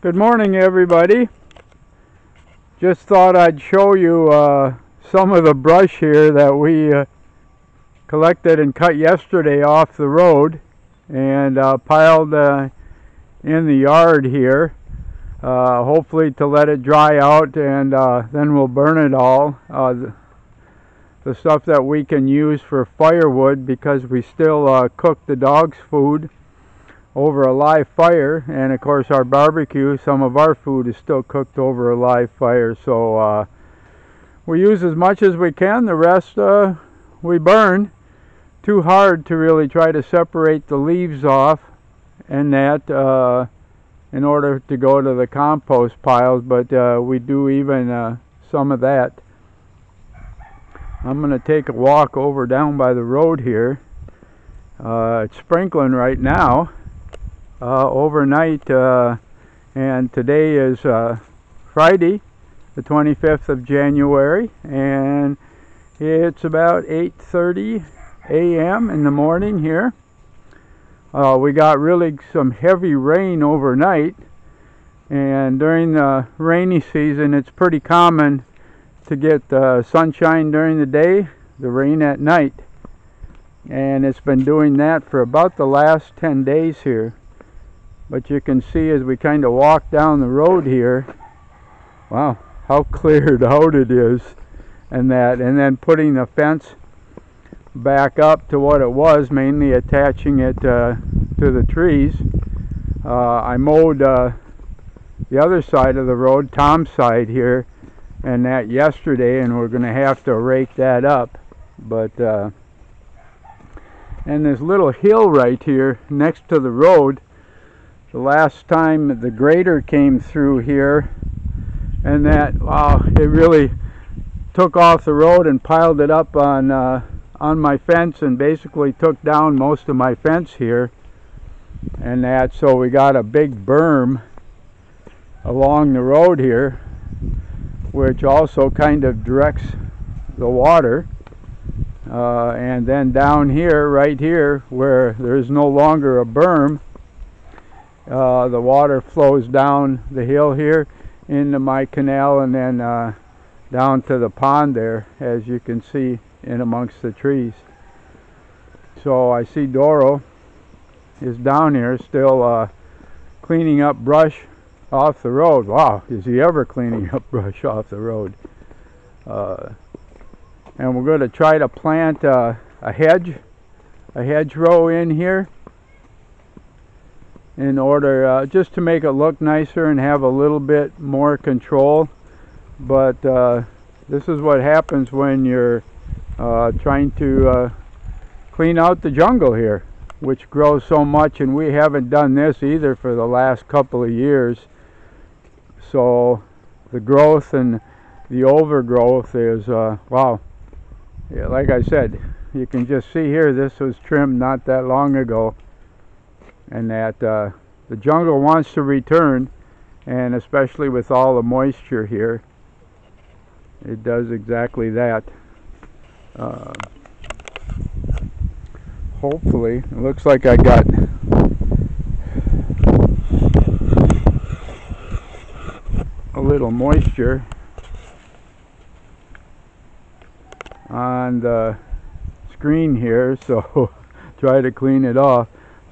Good morning, everybody. Just thought I'd show you some of the brush here that we collected and cut yesterday off the road and piled in the yard here, hopefully to let it dry out, and then we'll burn it all. The stuff that we can use for firewood, because we still cook the dog's food over a live fire, and of course our barbecue, some of our food is still cooked over a live fire, so we use as much as we can. The rest we burn. Too hard to really try to separate the leaves off and that in order to go to the compost piles, but we do even some of that. I'm going to take a walk over down by the road here. It's sprinkling right now. Overnight, and today is Friday, the 25th of January, and it's about 8:30 a.m. in the morning here. We got really some heavy rain overnight, and during the rainy season it's pretty common to get sunshine during the day, the rain at night, and it's been doing that for about the last 10 days here. But you can see as we kind of walk down the road here, wow, how cleared out it is, and that, and then putting the fence back up to what it was, mainly attaching it to the trees. I mowed the other side of the road, Tom's side here, and that yesterday, and we're going to have to rake that up. But and this little hill right here next to the road, the last time the grader came through here, and that, wow, it really took off the road and piled it up on my fence, and basically took down most of my fence here, and that, so we got a big berm along the road here, which also kind of directs the water, and then down here, right here, where there's no longer a berm, the water flows down the hill here into my canal, and then down to the pond there, as you can see, in amongst the trees. So I see Doro is down here still cleaning up brush off the road. Wow, is he ever cleaning up brush off the road. And we're going to try to plant a hedgerow in here, in order just to make it look nicer and have a little bit more control. But this is what happens when you're trying to clean out the jungle here, which grows so much, and we haven't done this either for the last couple of years. So the growth and the overgrowth is wow. Yeah, like I said, you can just see here, this was trimmed not that long ago, and that the jungle wants to return, and especially with all the moisture here, it does exactly that. Hopefully, it looks like I got a little moisture on the screen here, so try to clean it off.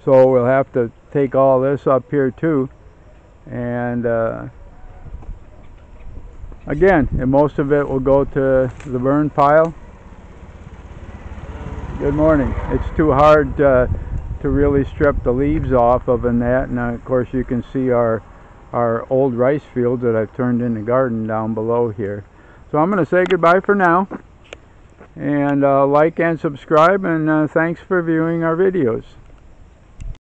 So we'll have to take all this up here too, and again, and most of it will go to the burn pile. Good morning. It's too hard to really strip the leaves off of and that, and of course you can see our old rice fields that I've turned into garden down below here. So I'm going to say goodbye for now, and like and subscribe, and thanks for viewing our videos.